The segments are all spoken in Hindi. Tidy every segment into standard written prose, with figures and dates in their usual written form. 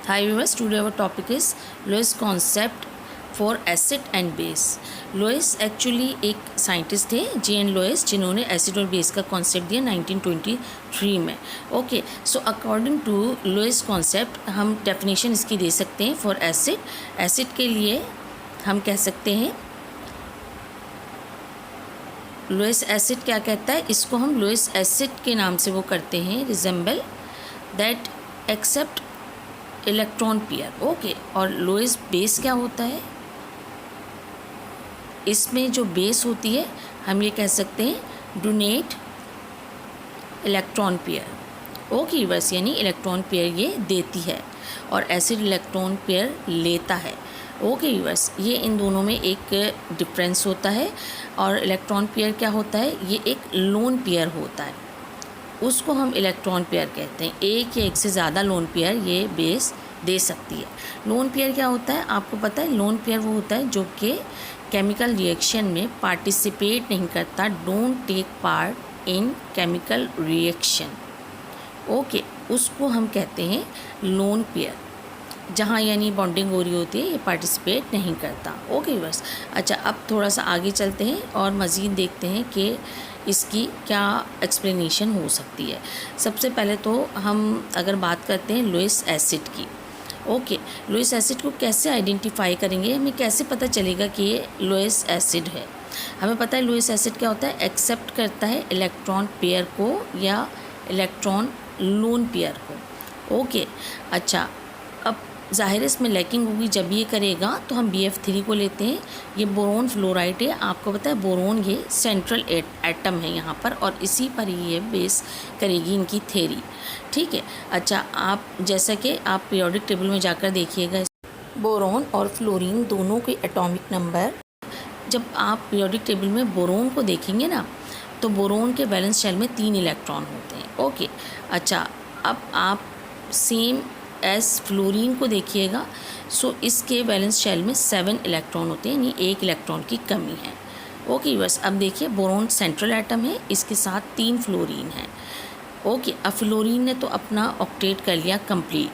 Hi viewers, today our topic is Lewis concept for acid and base. Lewis actually एक साइंटिस्ट थे G.N. लुइस, जिन्होंने एसिड और बेस का कॉन्सेप्ट दिया 1923 में. Okay, so according to Lewis concept हम डेफिनेशन इसकी दे सकते हैं फॉर एसिड. एसिड के लिए हम कह सकते हैं लुइस एसिड क्या कहता है, इसको हम लुइस एसिड के नाम से वो करते हैं, resemble that accept electron pair. Okay, और लुइस बेस क्या होता है, इसमें जो बेस होती है हम ये कह सकते हैं डोनेट इलेक्ट्रॉन पेयर. ओके बस, यानी इलेक्ट्रॉन पेयर ये देती है और एसिड इलेक्ट्रॉन पेयर लेता है. ओके बस, ये इन दोनों में एक डिफरेंस होता है. और इलेक्ट्रॉन पेयर क्या होता है, ये एक लोन पेयर होता है, उसको हम इलेक्ट्रॉन पेयर कहते हैं. एक या एक से ज़्यादा लोन पेयर ये बेस दे सकती है. लोन पेयर क्या होता है आपको पता है, लोन पेयर वो होता है जो कि केमिकल रिएक्शन में पार्टिसिपेट नहीं करता, don't take part in chemical reaction. Okay, उसको हम कहते हैं लोन पेयर. जहाँ यानी बॉन्डिंग हो रही होती है, ये पार्टिसिपेट नहीं करता. ओके बस, अच्छा अब थोड़ा सा आगे चलते हैं और मज़ीद देखते हैं कि इसकी क्या एक्सप्लेनेशन हो सकती है. सबसे पहले तो हम अगर बात करते हैं लुइस एसिड की. ओके, लुइस एसिड को कैसे आइडेंटिफाई करेंगे, हमें कैसे पता चलेगा कि ये लुइस एसिड है. हमें पता है लुइस एसिड क्या होता है, एक्सेप्ट करता है इलेक्ट्रॉन पेयर को या इलेक्ट्रॉन लोन पेयर को. ओके, अच्छा अब ज़ाहिर है इसमें लैकिंग होगी, जब ये करेगा तो हम BF3 को लेते हैं. ये बोरोन फ्लोराइड है, आपको पता है बोरोन ये सेंट्रल एटम है यहाँ पर, और इसी पर ये बेस करेगी इनकी थ्योरी. ठीक है, अच्छा आप जैसा कि आप पीरियोडिक टेबल में जाकर देखिएगा, बोरोन और फ्लोरीन दोनों के एटॉमिक नंबर, जब आप पीरियोडिक टेबल में बोरोन को देखेंगे ना, तो बोरोन के वैलेंस शेल में 3 इलेक्ट्रॉन होते हैं. ओके, अच्छा अब आप सेम एस फ्लोरीन को देखिएगा, सो इसके वैलेंस शेल में 7 इलेक्ट्रॉन होते हैं, यानी 1 इलेक्ट्रॉन की कमी है. ओके बस, अब देखिए बोरोन सेंट्रल एटम है, इसके साथ 3 फ्लोरीन हैं. ओके, अब फ्लोरीन ने तो अपना ऑक्टेट कर लिया कंप्लीट,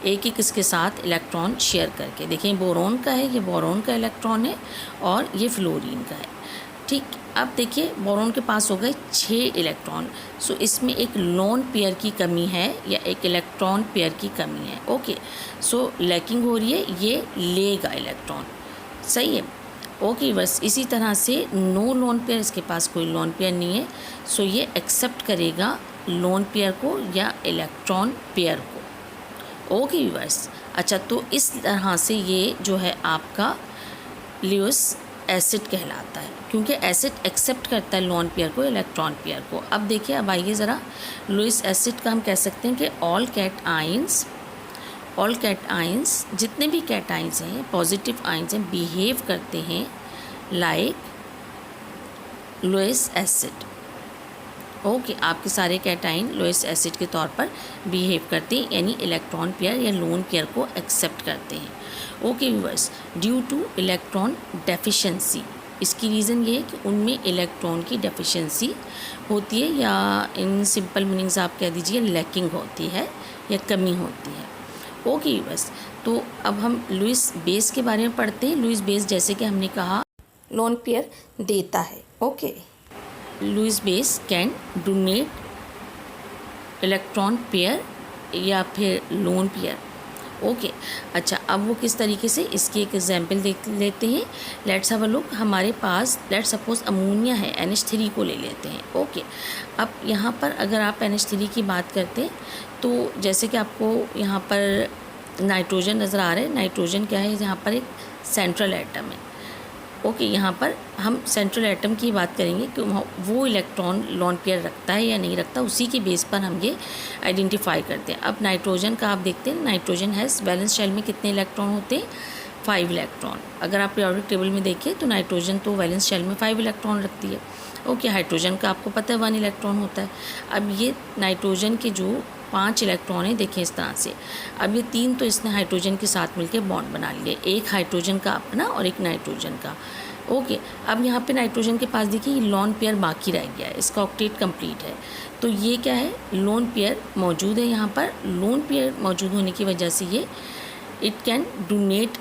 एक एक इसके साथ इलेक्ट्रॉन शेयर करके. देखिए बोरोन का है, ये बोरोन का इलेक्ट्रॉन है और ये फ्लोरीन का है. ठीक, अब देखिए बोरोन के पास हो गए 6 इलेक्ट्रॉन, सो इसमें एक लोन पेयर की कमी है या एक इलेक्ट्रॉन पेयर की कमी है. ओके, सो लैकिंग हो रही है, ये लेगा इलेक्ट्रॉन. सही है. ओके बस, इसी तरह से नो लोन पेयर, इसके पास कोई लोन पेयर नहीं है, सो ये एक्सेप्ट करेगा लोन पेयर को या इलेक्ट्रॉन पेयर को. ओके बस, अच्छा तो इस तरह से ये जो है आपका लुइस एसिड कहलाता है, क्योंकि एसिड एक्सेप्ट करता है लोन पेयर को, इलेक्ट्रॉन पेयर को. अब देखिए, अब आइए ज़रा, लुइस एसिड का हम कह सकते हैं कि ऑल कैट आइंस जितने भी कैट आइंस हैं, पॉजिटिव आइंस हैं, बिहेव करते हैं लाइक लुइस एसिड. ओके, आपके सारे कैटाइन लुइस एसिड के तौर पर बिहेव करते हैं, यानी इलेक्ट्रॉन पेयर या लोन पेयर को एक्सेप्ट करते हैं. Okay viewers, due two electron deficiency, इसकी रीज़न ये है कि उनमें इलेक्ट्रॉन की डेफिशिएंसी होती है, या इन सिंपल मीनिंग्स आप कह दीजिए लैकिंग होती है या कमी होती है. ओके व्यूअर्स, तो अब हम लुइस बेस के बारे में पढ़ते हैं. लुइस बेस जैसे कि हमने कहा लोन पेयर देता है. Okay, Lewis base can donate electron pair या फिर लोन पेयर. ओके, अच्छा अब वो किस तरीके से, इसकी एक एग्जांपल देख लेते हैं. Let's have a look. हमारे पास लेट्स सपोज अमोनिया है, NH3 को ले लेते हैं. ओके, अब यहाँ पर अगर आप NH3 की बात करते हैं तो जैसे कि आपको यहाँ पर नाइट्रोजन नज़र आ रहा है. नाइट्रोजन क्या है, यहाँ पर एक सेंट्रल एटम है. ओके, यहाँ पर हम सेंट्रल एटम की बात करेंगे कि वो इलेक्ट्रॉन लोन पेयर रखता है या नहीं रखता, उसी के बेस पर हम ये आइडेंटिफाई करते हैं. अब नाइट्रोजन का आप देखते हैं, नाइट्रोजन हैज़ वैलेंस शेल में कितने इलेक्ट्रॉन होते हैं, 5 इलेक्ट्रॉन. अगर आप पीरियोडिक टेबल में देखिए तो नाइट्रोजन तो वैलेंस शेल में 5 इलेक्ट्रॉन रखती है. ओके, हाइड्रोजन का आपको पता है 1 इलेक्ट्रॉन होता है. अब ये नाइट्रोजन के जो 5 इलेक्ट्रॉन है, देखिए इस तरह से. अब ये 3 तो इसने हाइड्रोजन के साथ मिलकर बॉन्ड बना लिए, एक हाइड्रोजन का अपना और एक नाइट्रोजन का. ओके, अब यहाँ पे नाइट्रोजन के पास देखिए लोन पेयर बाकी रह गया है, इसका ऑक्टेट कंप्लीट है। तो ये क्या है, लोन पेयर मौजूद है यहाँ पर। लोन पेयर मौजूद होने की वजह से ये it can donate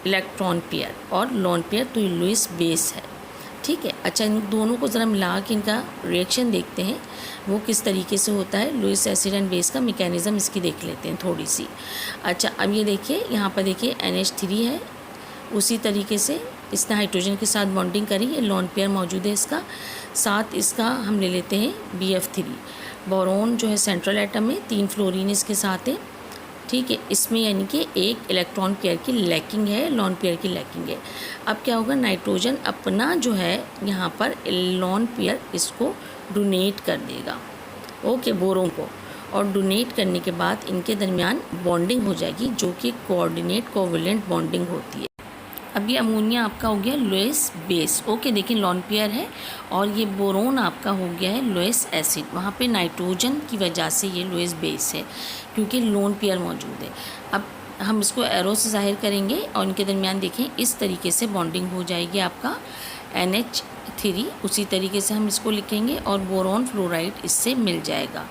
electron pair और लोन पेयर, तो ये लुईस बेस है। ठीक है, अच्छा इन दोनों को ज़रा मिला के इनका रिएक्शन देखते हैं वो किस तरीके से होता है। लुईस एसिड एंड बेस का मैकेनिज़्म इसकी देख लेते हैं थोड़ी सी। अच्छा, अब ये देखिए यहाँ पर देखिए NH3 है, उसी तरीके से इसने हाइड्रोजन के साथ बॉन्डिंग करी, ये लोन पेयर मौजूद है इसका। साथ इसका हम ले लेते हैं BF3। बोरोन जो है सेंट्रल एटम में, 3 फ्लोरीन इसके साथ है। ठीक है, इसमें यानी कि एक इलेक्ट्रॉन पेयर की लैकिंग है, लोन पेयर की लैकिंग है। अब क्या होगा, नाइट्रोजन अपना जो है यहाँ पर लोन पेयर इसको डोनेट कर देगा, ओके, बोरोन को। और डोनेट करने के बाद इनके दरमियान बॉन्डिंग हो जाएगी जो कि कोऑर्डिनेट कोवेलेंट बॉन्डिंग होती है। अब ये अमोनिया आपका हो गया लुईस बेस, ओके, देखिए लोन पेयर है। और ये बोरोन आपका हो गया है लुईस एसिड, वहाँ पे नाइट्रोजन की वजह से ये लुईस बेस है क्योंकि लोन पेयर मौजूद है। अब हम इसको एरो से ज़ाहिर करेंगे और इनके दरमियान देखें इस तरीके से बॉन्डिंग हो जाएगी आपका NH3, उसी तरीके से हम इसको लिखेंगे और बोरोन फ्लोराइड इससे मिल जाएगा,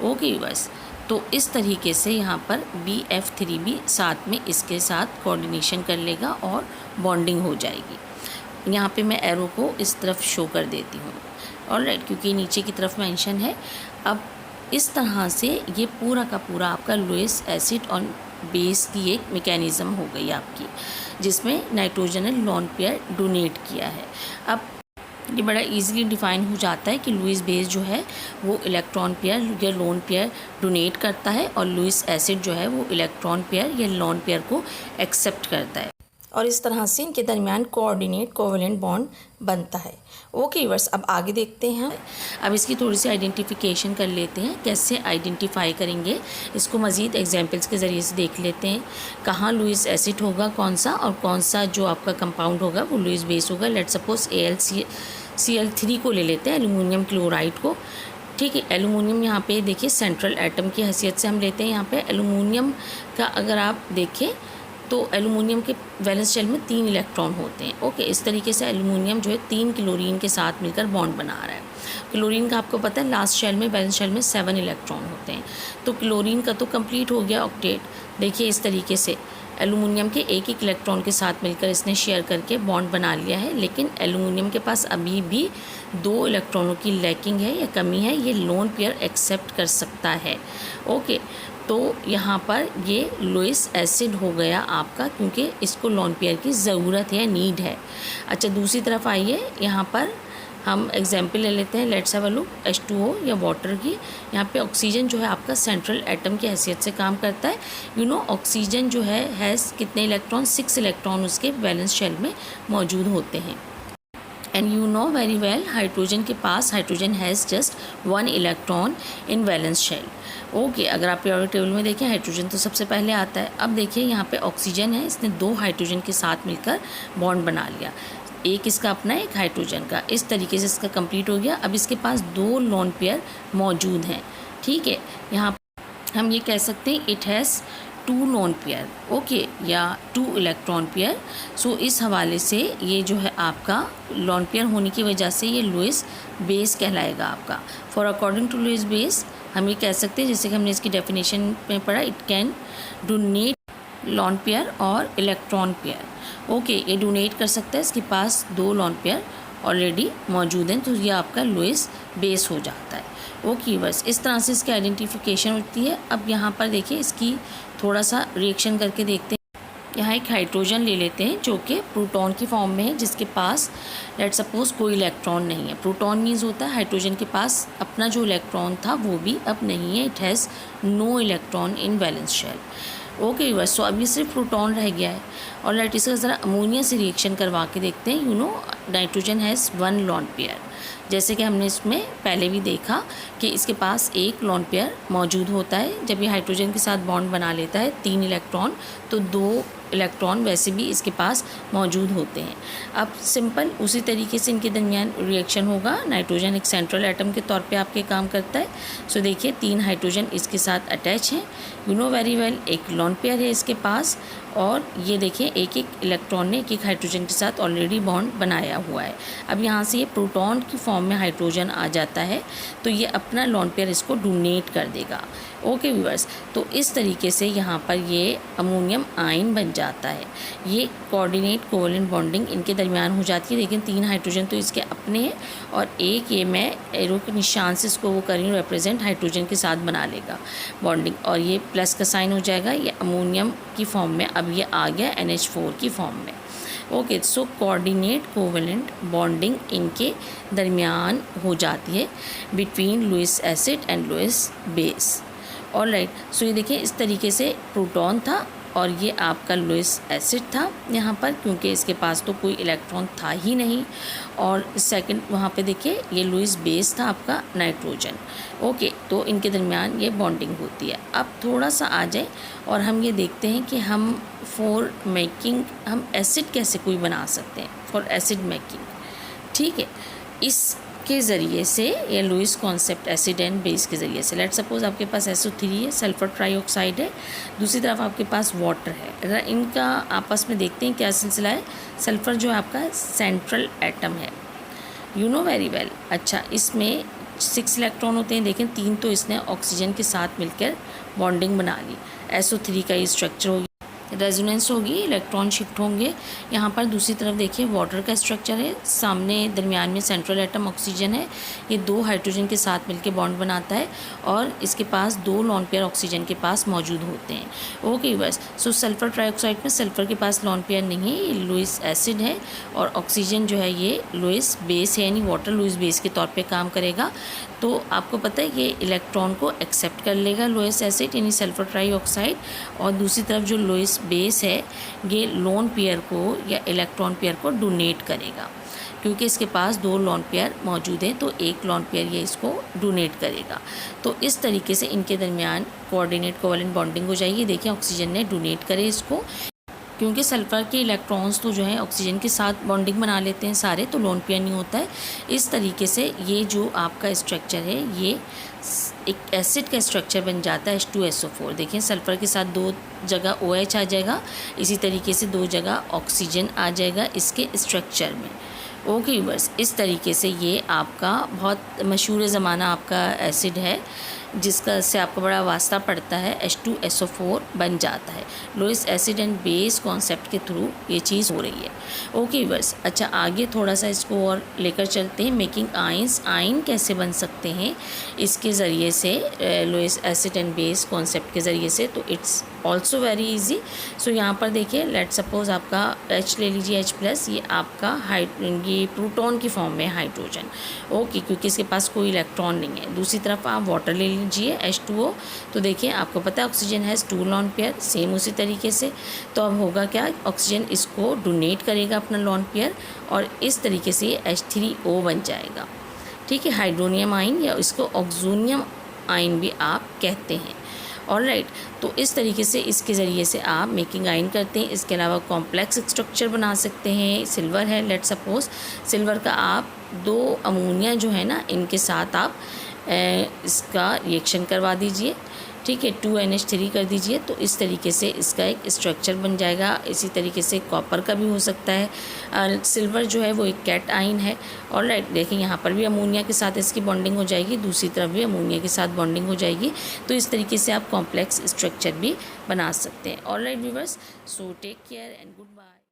ओके बस। तो इस तरीके से यहाँ पर BF3 भी साथ में इसके साथ कोऑर्डिनेशन कर लेगा और बॉन्डिंग हो जाएगी। यहाँ पे मैं एरो को इस तरफ शो कर देती हूँ, ऑलराइट, क्योंकि नीचे की तरफ मेंशन है। अब इस तरह से ये पूरा का पूरा आपका लुईस एसिड और बेस की एक मैकेनिज़्म हो गई आपकी, जिसमें नाइट्रोजन ने लोन पेयर डोनेट किया है। अब ये बड़ा इजीली डिफाइन हो जाता है कि लुईस बेस जो है वो इलेक्ट्रॉन पेयर या लोन पेयर डोनेट करता है और लुईस एसिड जो है वो इलेक्ट्रॉन पेयर या लोन पेयर को एक्सेप्ट करता है, और इस तरह से इनके दरमियान कोऑर्डिनेट कोवेलेंट बॉन्ड बनता है। ओके व्यूअर्स, अब आगे देखते हैं। अब इसकी थोड़ी सी आइडेंटिफिकेशन कर लेते हैं, कैसे आइडेंटिफाई करेंगे इसको मज़ीद एग्जांपल्स के ज़रिए से देख लेते हैं। कहाँ लुईस एसिड होगा कौन सा, और कौन सा जो आपका कंपाउंड होगा वो लुईस बेस होगा। लेट्स सपोज AlCl3 को ले लेते हैं, एल्यूमिनियम क्लोराइड को। ठीक है, एल्यूमिनियम यहाँ पे देखिए सेंट्रल एटम की हैसियत से हम लेते हैं। यहाँ पे एल्यूमिनियम का अगर आप देखें तो एल्यूमिनियम के वैलेंस शेल में 3 इलेक्ट्रॉन होते हैं, ओके। इस तरीके से एल्यूमिनियम जो है 3 क्लोरीन के साथ मिलकर बॉन्ड बना रहा है। क्लोरीन का आपको पता है लास्ट शेल में, वैलेंस शेल में 7 इलेक्ट्रॉन होते हैं। तो क्लोरीन का तो कंप्लीट हो गया ऑक्टेट। देखिए इस तरीके से एल्यूमिनियम के एक इलेक्ट्रॉन के साथ मिलकर इसने शेयर करके बॉन्ड बना लिया है, लेकिन एल्यूमिनियम के पास अभी भी 2 इलेक्ट्रॉनों की लैकिंग है या कमी है, ये लोन पेयर एक्सेप्ट कर सकता है, ओके। तो यहाँ पर ये लुईस एसिड हो गया आपका, क्योंकि इसको लोन पेयर की ज़रूरत है, नीड है। अच्छा, दूसरी तरफ आइए, यहाँ पर हम एग्जाम्पल ले लेते हैं। Let's have a look H2O या वाटर की। यहाँ पे ऑक्सीजन जो है आपका सेंट्रल एटम की हैसियत से काम करता है। यू नो ऑक्सीजन जो है हैज़ कितने इलेक्ट्रॉन, 6 इलेक्ट्रॉन उसके वैलेंस शेल में मौजूद होते हैं। And you know very well hydrogen के पास, hydrogen has just 1 electron in valence shell, okay. अगर आप पीरियोडिक टेबल में देखें हाइड्रोजन तो सबसे पहले आता है। अब देखिए यहाँ पे ऑक्सीजन है, इसने 2 हाइड्रोजन के साथ मिलकर बॉन्ड बना लिया, एक इसका अपना एक हाइड्रोजन का। इस तरीके से इसका कंप्लीट हो गया। अब इसके पास 2 लोन पेयर मौजूद हैं, ठीक है। यहाँ हम ये कह सकते हैं it has 2 lone pair, okay, या 2 इलेक्ट्रॉन पेयर। सो इस हवाले से ये जो है आपका लोन पेयर होने की वजह से ये लुईस बेस कहलाएगा आपका। For according to Lewis base हम ये कह सकते हैं, जैसे कि हमने इसकी डेफिनेशन में पढ़ा, it can donate lone pair और इलेक्ट्रॉन पेयर, ओके। ये डोनेट कर सकता है, इसके पास 2 लोन पेयर ऑलरेडी मौजूद हैं, तो ये आपका लुईस बेस हो जाता है, ओके। बस इस तरह से इसकी आइडेंटिफिकेशन होती है। अब यहाँ पर देखिए इसकी थोड़ा सा रिएक्शन करके देखते हैं। यहाँ एक हाइड्रोजन ले लेते हैं जो कि प्रोटॉन की फॉर्म में है, जिसके पास लेट्स सपोज कोई इलेक्ट्रॉन नहीं है। प्रोटॉन मीन्स होता है हाइड्रोजन के पास अपना जो इलेक्ट्रॉन था वो भी अब नहीं है, it has no electron in valence shell, okay बस। सो अभी सिर्फ प्रोटॉन रह गया है। और लेट इसका ज़रा अमोनिया से रिएक्शन करवा के देखते हैं। You know nitrogen has 1 lone pair, जैसे कि हमने इसमें पहले भी देखा कि इसके पास 1 लोन पेयर मौजूद होता है। जब ये हाइड्रोजन के साथ बॉन्ड बना लेता है 3 इलेक्ट्रॉन, तो 2 इलेक्ट्रॉन वैसे भी इसके पास मौजूद होते हैं। अब सिंपल उसी तरीके से इनके दरमियान रिएक्शन होगा। नाइट्रोजन एक सेंट्रल एटम के तौर पे आपके काम करता है। सो देखिए 3 हाइड्रोजन इसके साथ अटैच हैं। यू नो वेरी वेल, एक लोन पेयर है इसके पास, और ये देखिए एक एक इलेक्ट्रॉन ने एक एक हाइड्रोजन के साथ ऑलरेडी बॉन्ड बनाया हुआ है। अब यहाँ से ये प्रोटॉन की फॉर्म में हाइड्रोजन आ जाता है, तो ये अपना लोन पेयर इसको डोनेट कर देगा। ओके व्यूअर्स, तो इस तरीके से यहाँ पर ये अमोनियम आयन बन जाता है। ये कोऑर्डिनेट कोवेलेंट बॉन्डिंग इनके दरमियान हो जाती है, लेकिन 3 हाइड्रोजन तो इसके अपने हैं और एक ये मैं एरो के निशान से इसको वो कर रही हूँ रिप्रेजेंट, हाइड्रोजन के साथ बना लेगा बॉन्डिंग, और ये प्लस का साइन हो जाएगा। ये अमोनियम की फॉर्म में अब ये आ गया NH4 की फॉर्म में। Okay, so coordinate covalent bonding इनके दरमियान हो जाती है between Lewis acid and Lewis base. Alright, so ये देखिए इस तरीके से प्रोटॉन था और ये आपका लुईस एसिड था यहाँ पर, क्योंकि इसके पास तो कोई इलेक्ट्रॉन था ही नहीं। और सेकंड वहाँ पे देखिए ये लुईस बेस था आपका नाइट्रोजन। ओके, तो इनके दरमियान ये बॉन्डिंग होती है। अब थोड़ा सा आ जाए और हम ये देखते हैं कि हम फॉर मेकिंग हम एसिड कैसे कोई बना सकते हैं, फॉर एसिड मेकिंग। ठीक है, इसके ज़रिए से ये Lewis concept acid and base के ज़रिए से, लेट सपोज आपके पास SO3 है, सल्फर ट्राईऑक्साइड है, दूसरी तरफ आपके पास वाटर है। अगर इनका आपस में देखते हैं क्या सिलसिला है, सल्फ़र जो है आपका सेंट्रल एटम है, यू नो वेरी वेल। अच्छा, इसमें 6 इलेक्ट्रॉन होते हैं, लेकिन 3 तो इसने ऑक्सीजन के साथ मिलकर बॉन्डिंग बना ली। SO3 का ये स्ट्रक्चर होगी, रेजोनेंस होगी, इलेक्ट्रॉन शिफ्ट होंगे। यहाँ पर दूसरी तरफ देखिए वाटर का स्ट्रक्चर है, सामने दरमियान में सेंट्रल एटम ऑक्सीजन है, ये 2 हाइड्रोजन के साथ मिलकर बॉन्ड बनाता है और इसके पास 2 लॉन पेयर ऑक्सीजन के पास मौजूद होते हैं। ओके बस, सो सल्फर ट्राईऑक्साइड में सल्फर के पास लॉन पेयर नहीं है, ये लुईस एसिड है, और ऑक्सीजन जो है ये लुईस बेस है, यानी वाटर लुईस बेस के तौर पर काम करेगा। तो आपको पता है ये इलेक्ट्रॉन को एक्सेप्ट कर लेगा लुईस एसिड यानी सल्फर ट्राईऑक्साइड, और दूसरी तरफ जो लुईस बेस है ये लोन पेयर को या इलेक्ट्रॉन पेयर को डोनेट करेगा, क्योंकि इसके पास 2 लोन पेयर मौजूद हैं, तो एक लोन पेयर ये इसको डोनेट करेगा। तो इस तरीके से इनके दरमियान कोऑर्डिनेट कोवेलेंट बॉन्डिंग हो जाएगी। देखिए ऑक्सीजन ने डोनेट करे इसको, क्योंकि सल्फ़र के इलेक्ट्रॉन्स तो जो है ऑक्सीजन के साथ बॉन्डिंग बना लेते हैं सारे, तो लोन पेयर नहीं होता है। इस तरीके से ये जो आपका स्ट्रक्चर है ये एक एसिड का स्ट्रक्चर बन जाता है H2SO4। देखें सल्फ़र के साथ 2 जगह OH आ जाएगा, इसी तरीके से 2 जगह ऑक्सीजन आ जाएगा इसके स्ट्रक्चर में। ओके बस, इस तरीके से ये आपका बहुत मशहूर ज़माना आपका एसिड है, जिसका से आपको बड़ा वास्ता पड़ता है, H2SO4 बन जाता है। Lewis acid and base concept के थ्रू ये चीज़ हो रही है। ओके बस, अच्छा आगे थोड़ा सा इसको और लेकर चलते हैं। मेकिंग आयंस, आयन कैसे बन सकते हैं इसके ज़रिए से, Lewis acid and base concept के ज़रिए से, तो it's also very easy. So यहाँ पर देखिए लेट सपोज आपका H ले लीजिए, H+, ये आपका ये प्रोटॉन की फॉर्म में हाइड्रोजन। ओके, क्योंकि इसके पास कोई इलेक्ट्रॉन नहीं है। दूसरी तरफ आप वाटर ले लीजिए H2O, तो देखिए आपको पता है oxygen has 2 lone pair, same उसी तरीके से। तो अब होगा क्या, ऑक्सीजन इसको डोनेट करेगा अपना लॉन पेयर, और इस तरीके से ये H3O बन जाएगा। ठीक है, हाइड्रोनियम आयन या इसको ऑक्सोनियम आयन भी आप कहते हैं। ऑलराइट, तो इस तरीके से इसके ज़रिए से आप मेकिंग आयन करते हैं। इसके अलावा कॉम्प्लेक्स स्ट्रक्चर बना सकते हैं। सिल्वर है, लेट सपोज सिल्वर का आप 2 अमोनिया जो है ना, इनके साथ आप इसका रिएक्शन करवा दीजिए। ठीक है, 2NH3 कर दीजिए, तो इस तरीके से इसका एक स्ट्रक्चर बन जाएगा। इसी तरीके से कॉपर का भी हो सकता है। सिल्वर जो है वो एक कैट आयन है। ऑलराइट, देखिए यहाँ पर भी अमोनिया के साथ इसकी बॉन्डिंग हो जाएगी, दूसरी तरफ भी अमोनिया के साथ बॉन्डिंग हो जाएगी। तो इस तरीके से आप कॉम्प्लेक्स स्ट्रक्चर भी बना सकते हैं। Alright viewers, so take care and good bye.